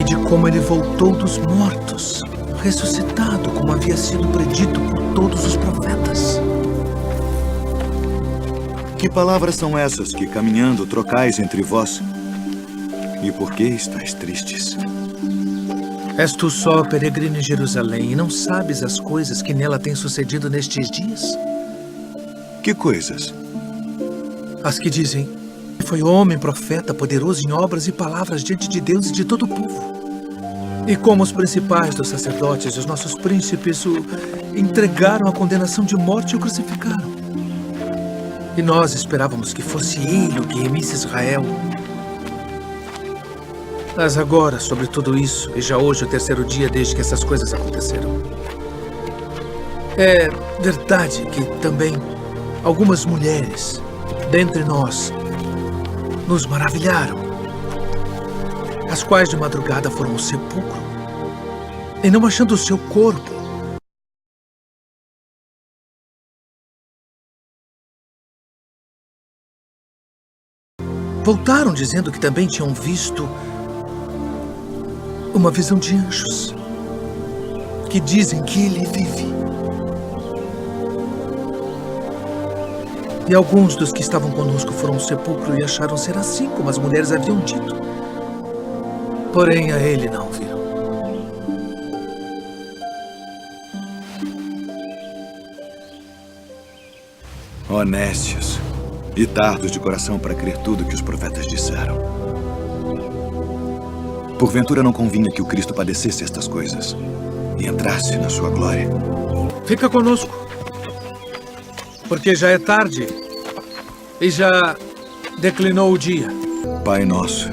de como ele voltou dos mortos, ressuscitado como havia sido predito por todos os profetas. Que palavras são essas que, caminhando, trocais entre vós? E por que estáis tristes? És tu só peregrino em Jerusalém e não sabes as coisas que nela têm sucedido nestes dias? Que coisas? As que dizem: foi homem, profeta, poderoso em obras e palavras diante de Deus e de todo o povo. E como os principais dos sacerdotes e os nossos príncipes o entregaram à condenação de morte e o crucificaram. E nós esperávamos que fosse ele o que remisse Israel. Mas agora, sobre tudo isso, e já hoje o terceiro dia desde que essas coisas aconteceram, é verdade que também algumas mulheres dentre nós nos maravilharam, as quais de madrugada foram ao sepulcro e, não achando o seu corpo, voltaram dizendo que também tinham visto uma visão de anjos que dizem que ele vive. E alguns dos que estavam conosco foram ao sepulcro e acharam ser assim como as mulheres haviam dito. Porém, a ele não viram. Honestos e tardos de coração para crer tudo que os profetas disseram. Porventura não convinha que o Cristo padecesse estas coisas e entrasse na sua glória. Fica conosco, porque já é tarde e já declinou o dia. Pai nosso,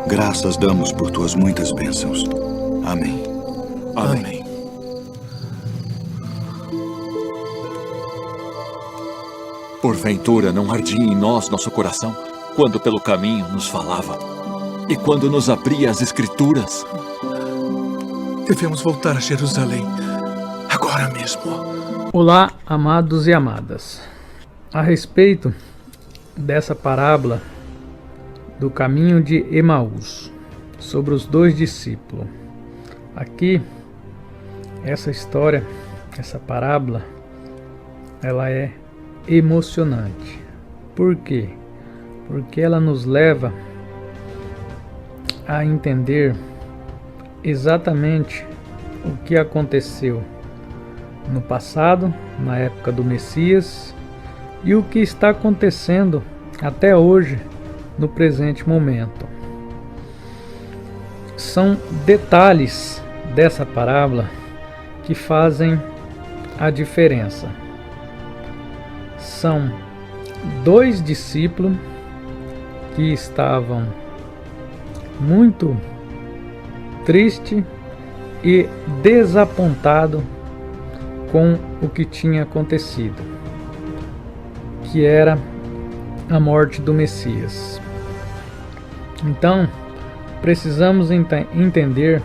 graças damos por tuas muitas bênçãos. Amém. Amém. Porventura não ardia em nós nosso coração quando pelo caminho nos falava e quando nos abria as Escrituras? Devemos voltar a Jerusalém agora mesmo. Olá, amados e amadas. A respeito dessa parábola do caminho de Emaús, sobre os dois discípulos. Aqui, essa história, essa parábola, ela é emocionante. Por quê? Porque ela nos leva a entender exatamente o que aconteceu no passado, na época do Messias, e o que está acontecendo até hoje, no presente momento. São detalhes dessa parábola que fazem a diferença. São dois discípulos que estavam muito tristes e desapontados com o que tinha acontecido, que era a morte do Messias. Então, precisamos entender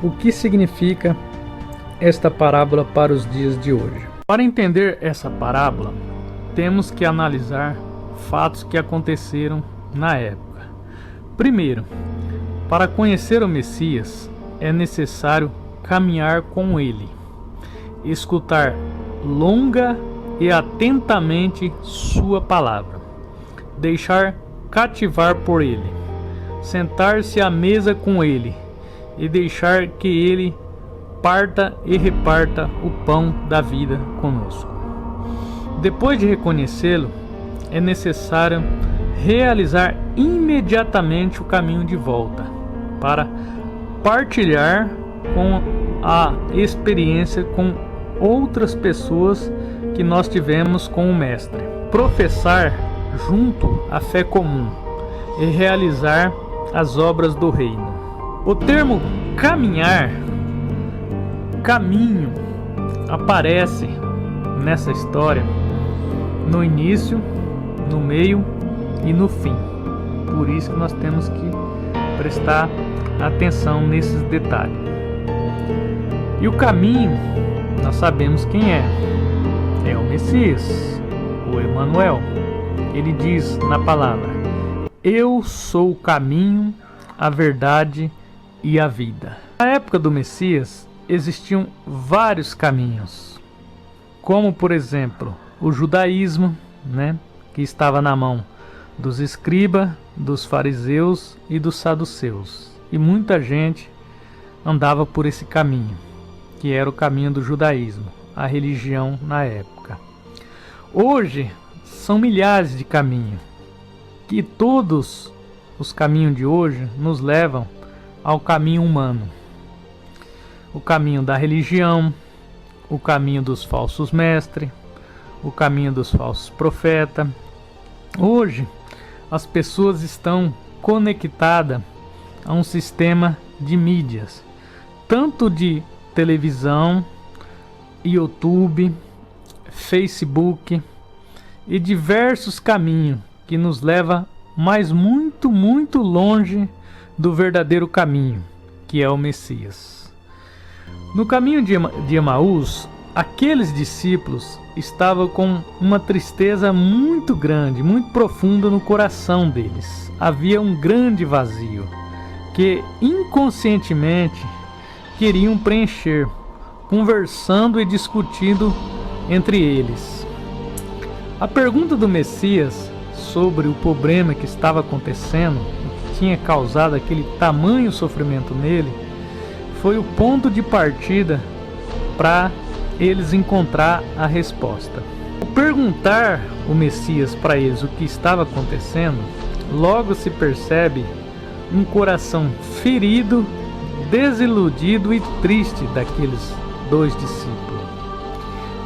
o que significa esta parábola para os dias de hoje. Para entender essa parábola, temos que analisar fatos que aconteceram na época. Primeiro, para conhecer o Messias, é necessário caminhar com ele, escutar longa e atentamente sua palavra, deixar cativar por ele, sentar-se à mesa com ele e deixar que ele parta e reparta o pão da vida conosco. Depois de reconhecê-lo, é necessário realizar imediatamente o caminho de volta para partilhar com a experiência com outras pessoas que nós tivemos com o Mestre. Professar junto a fé comum e realizar as obras do reino. O termo caminhar, caminho, aparece nessa história no início, no meio e no fim. Por isso que nós temos que prestar atenção nesses detalhes. E o caminho, nós sabemos quem é. É o Messias, o Emanuel. Ele diz na palavra: eu sou o caminho, a verdade e a vida. Na época do Messias, existiam vários caminhos, como por exemplo, o judaísmo, que estava na mão dos escribas, dos fariseus e dos saduceus. E muita gente andava por esse caminho, que era o caminho do judaísmo, a religião na época. Hoje, são milhares de caminhos, que todos os caminhos de hoje nos levam ao caminho humano. O caminho da religião, o caminho dos falsos mestres, o caminho dos falsos profetas. Hoje, as pessoas estão conectadas a um sistema de mídias, tanto de televisão, YouTube, Facebook e diversos caminhos que nos levam mas muito, muito longe do verdadeiro caminho, que é o Messias. No caminho de Emaús, aqueles discípulos estavam com uma tristeza muito grande, muito profunda no coração deles. Havia um grande vazio que inconscientemente queriam preencher, conversando e discutindo entre eles. A pergunta do Messias sobre o problema que estava acontecendo, que tinha causado aquele tamanho sofrimento nele, foi o ponto de partida para eles encontrar a resposta. Ao perguntar o Messias para eles o que estava acontecendo, logo se percebe um coração ferido, desiludido e triste daqueles dois discípulos.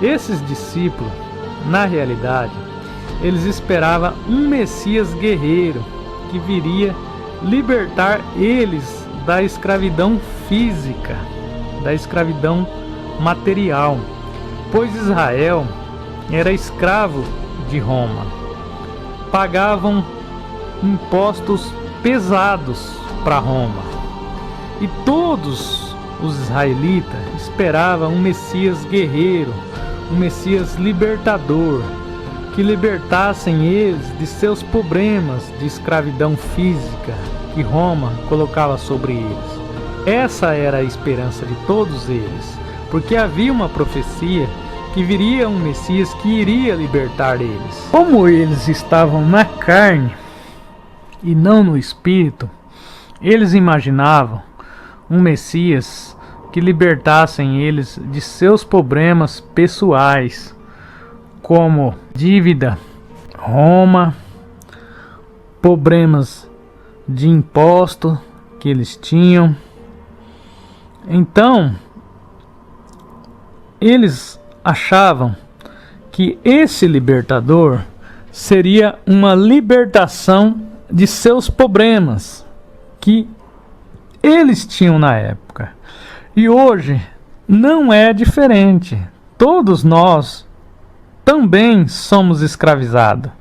Esses discípulos, na realidade, eles esperavam um Messias guerreiro que viria libertar eles da escravidão física, da escravidão material, pois Israel era escravo de Roma. Pagavam impostos pesados para Roma. E todos os israelitas esperavam um Messias guerreiro, um Messias libertador, que libertassem eles de seus problemas de escravidão física que Roma colocava sobre eles. Essa era a esperança de todos eles, porque havia uma profecia que viria um Messias que iria libertar eles. Como eles estavam na carne e não no espírito, eles imaginavam um Messias que libertassem eles de seus problemas pessoais, como dívida, Roma, problemas de imposto que eles tinham. Então, eles achavam que esse libertador seria uma libertação de seus problemas que eles tinham na época. E hoje não é diferente. Todos nós também somos escravizados.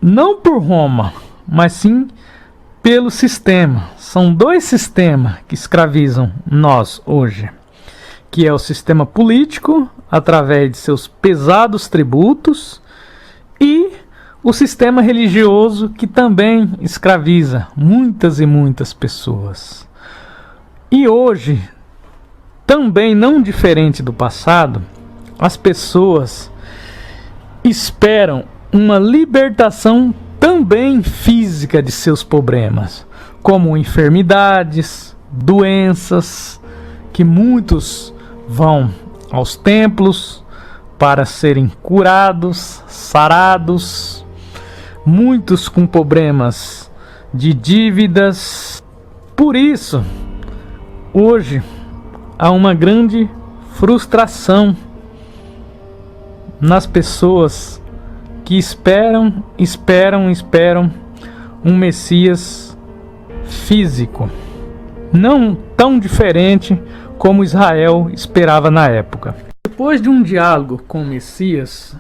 Não por Roma, mas sim pelo sistema. São dois sistemas que escravizam nós hoje, que é o sistema político, através de seus pesados tributos, e o sistema religioso, que também escraviza muitas e muitas pessoas. E hoje, também não diferente do passado, as pessoas esperam uma libertação também física de seus problemas, como enfermidades, doenças, que muitos vão aos templos para serem curados, sarados, muitos com problemas de dívidas. Por isso, hoje há uma grande frustração nas pessoas que esperam um Messias físico, não tão diferente como Israel esperava na época. Depois de um diálogo com o Messias,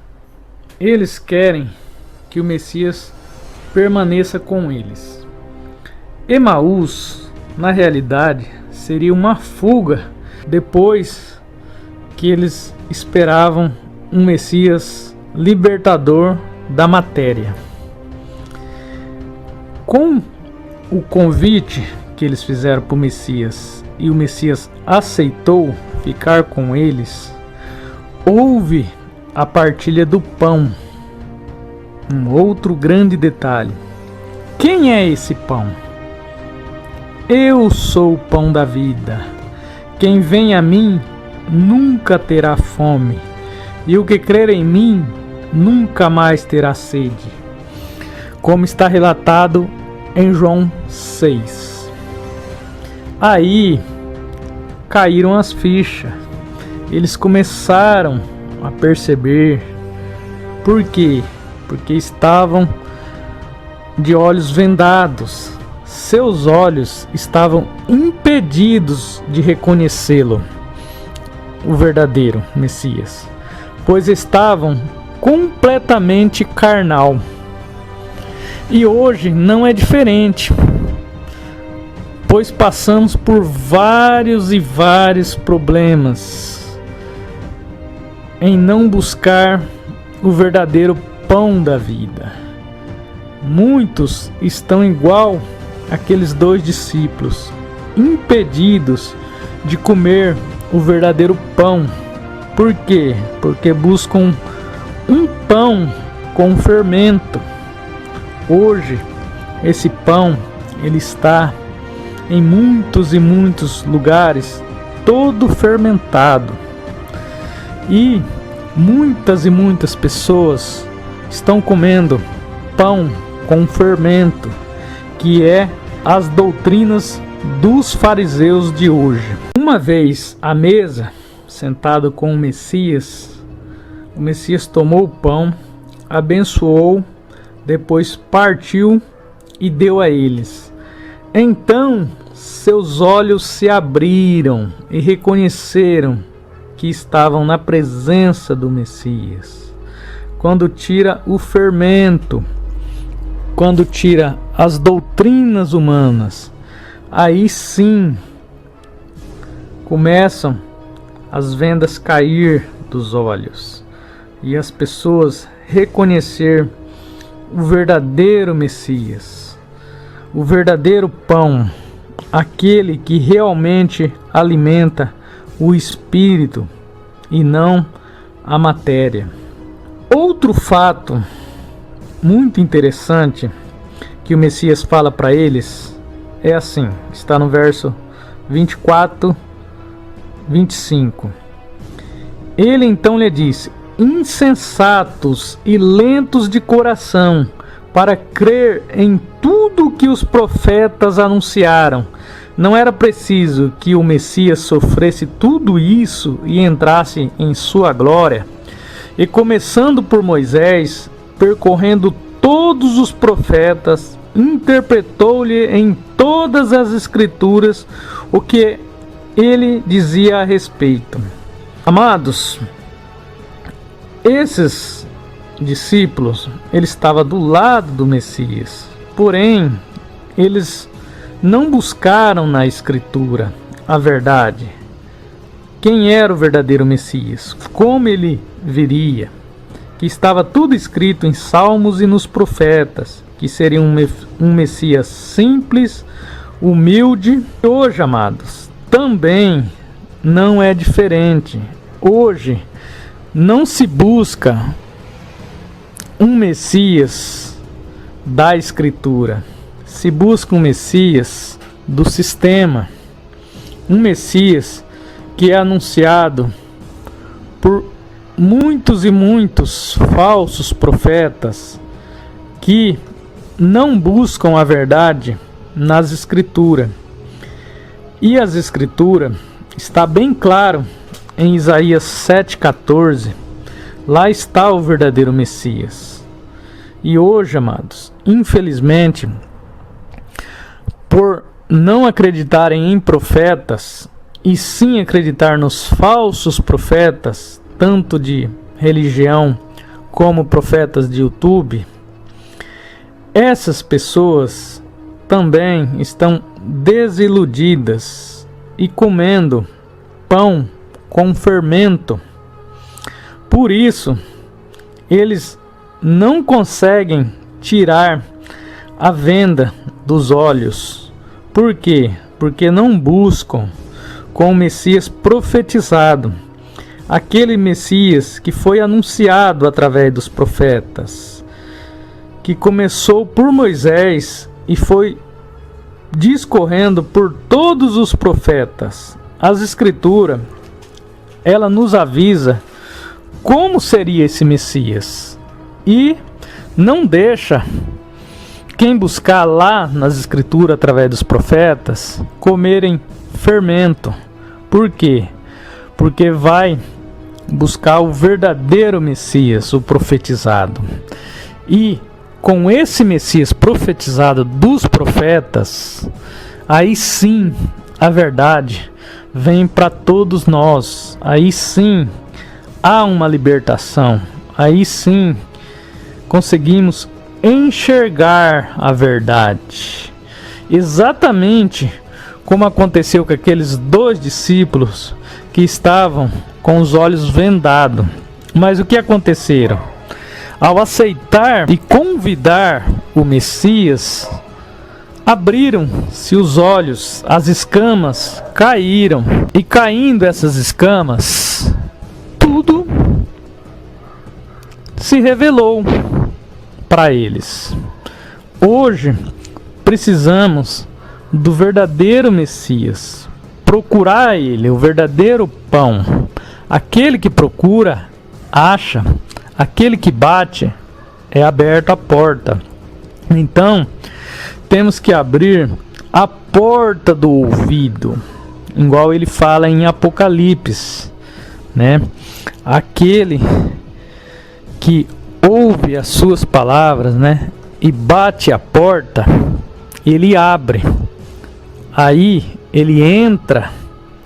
eles querem que o Messias permaneça com eles. Emaús, na realidade, seria uma fuga depois que eles esperavam um Messias libertador da matéria. Com o convite que eles fizeram para o Messias e o Messias aceitou ficar com eles, houve a partilha do pão. Um outro grande detalhe: quem é esse pão? Eu sou o pão da vida. Quem vem a mim nunca terá fome, e o que crer em mim nunca mais terá sede, como está relatado em João 6. Aí caíram as fichas. Eles começaram a perceber. Por quê? Porque estavam de olhos vendados. Seus olhos estavam impedidos de reconhecê-lo, o verdadeiro Messias, pois estavam completamente carnal. E hoje não é diferente, pois passamos por vários e vários problemas em não buscar o verdadeiro pão da vida. Muitos estão igual aqueles 2 discípulos, impedidos de comer o verdadeiro pão. Por quê? Porque buscam um pão com fermento. Hoje, esse pão, ele está em muitos e muitos lugares, todo fermentado. E muitas pessoas estão comendo pão com fermento, que é as doutrinas dos fariseus de hoje. Uma vez à mesa, sentado com o Messias tomou o pão, abençoou, depois partiu e deu a eles. Então seus olhos se abriram e reconheceram que estavam na presença do Messias. Quando tira o fermento, quando tira as doutrinas humanas, aí sim começam as vendas cair dos olhos e as pessoas reconhecer o verdadeiro Messias, o verdadeiro pão, aquele que realmente alimenta o espírito e não a matéria. Outro fato muito interessante que o Messias fala para eles é assim, está no verso 24, 25. Ele então lhe disse: insensatos e lentos de coração, para crer em tudo que os profetas anunciaram. Não era preciso que o Messias sofresse tudo isso e entrasse em sua glória? E começando por Moisés, percorrendo todos os profetas, interpretou-lhe em todas as escrituras o que ele dizia a respeito. Amados, esses discípulos, ele estava do lado do Messias, porém eles não buscaram na escritura a verdade. Quem era o verdadeiro Messias? Como ele viria? Que estava tudo escrito em Salmos e nos profetas, que seria um Messias simples, humilde. Hoje, amados, também não é diferente. Hoje não se busca um Messias da Escritura, se busca um Messias do sistema, um Messias que é anunciado por muitos e muitos falsos profetas que não buscam a verdade nas Escrituras. E as Escrituras está bem claro em Isaías 7,14. Lá está o verdadeiro Messias. E hoje, amados, infelizmente, por não acreditarem em profetas e sim acreditar nos falsos profetas, tanto de religião como profetas de YouTube, essas pessoas também estão desiludidas e comendo pão com fermento. Por isso, eles não conseguem tirar a venda dos olhos. Por quê? Porque não buscam com o Messias profetizado, aquele Messias que foi anunciado através dos profetas, que começou por Moisés e foi discorrendo por todos os profetas. As Escrituras, ela nos avisa como seria esse Messias e não deixa quem buscar lá nas Escrituras através dos profetas comerem fermento. Por quê? Porque vai buscar o verdadeiro Messias, o profetizado. E com esse Messias profetizado dos profetas, aí sim a verdade vem para todos nós. Aí sim há uma libertação. Aí sim conseguimos enxergar a verdade. Exatamente como aconteceu com aqueles 2 discípulos que estavam com os olhos vendados. Mas o que aconteceram? Ao aceitar e convidar o Messias, abriram-se os olhos, as escamas caíram. E caindo essas escamas, tudo se revelou para eles. Hoje precisamos do verdadeiro Messias, procurar ele, o verdadeiro pão. Aquele que procura, acha. Aquele que bate, é aberta a porta. Então, temos que abrir a porta do ouvido, igual ele fala em Apocalipse, né? Aquele que ouve as suas palavras, né? E bate a porta, ele abre. Aí ele entra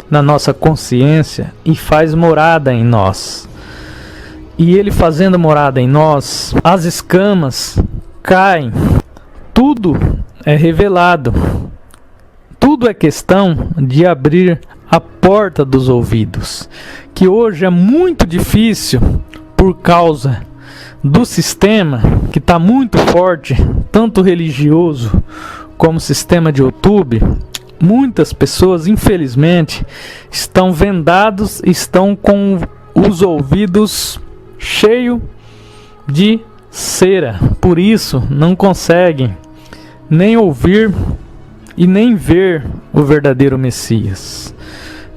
na nossa consciência e faz morada em nós. E ele fazendo morada em nós, as escamas caem, tudo é revelado. Tudo é questão de abrir a porta dos ouvidos, que hoje é muito difícil por causa do sistema que está muito forte, tanto religioso como sistema de YouTube. Muitas pessoas, infelizmente, estão vendados, estão com os ouvidos cheios de cera. Por isso, não conseguem nem ouvir e nem ver o verdadeiro Messias.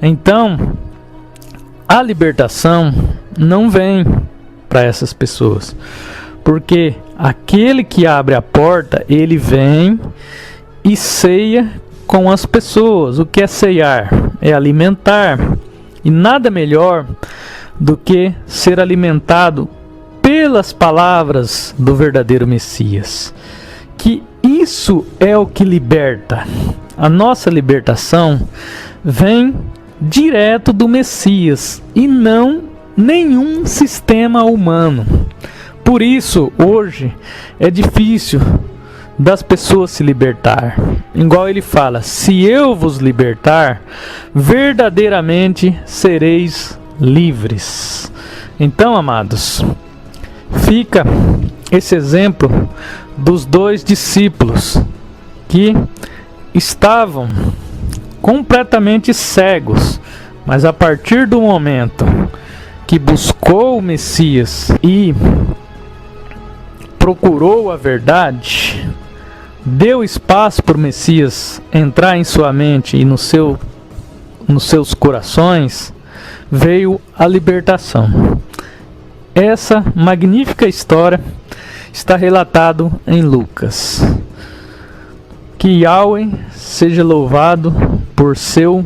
Então, a libertação não vem para essas pessoas, porque aquele que abre a porta, ele vem e ceia com as pessoas. O que é ceiar? É alimentar. E nada melhor do que ser alimentado pelas palavras do verdadeiro Messias. Que isso é o que liberta. A nossa libertação vem direto do Messias e não nenhum sistema humano. Por isso, hoje é difícil das pessoas se libertar. Igual ele fala: se eu vos libertar, verdadeiramente sereis livres. Então, amados, fica esse exemplo dos 2 discípulos que estavam completamente cegos, mas a partir do momento que buscou o Messias e procurou a verdade, deu espaço para o Messias entrar em sua mente e nos seus corações, veio a libertação. Essa magnífica história está relatado em Lucas. Que Yahweh seja louvado por seu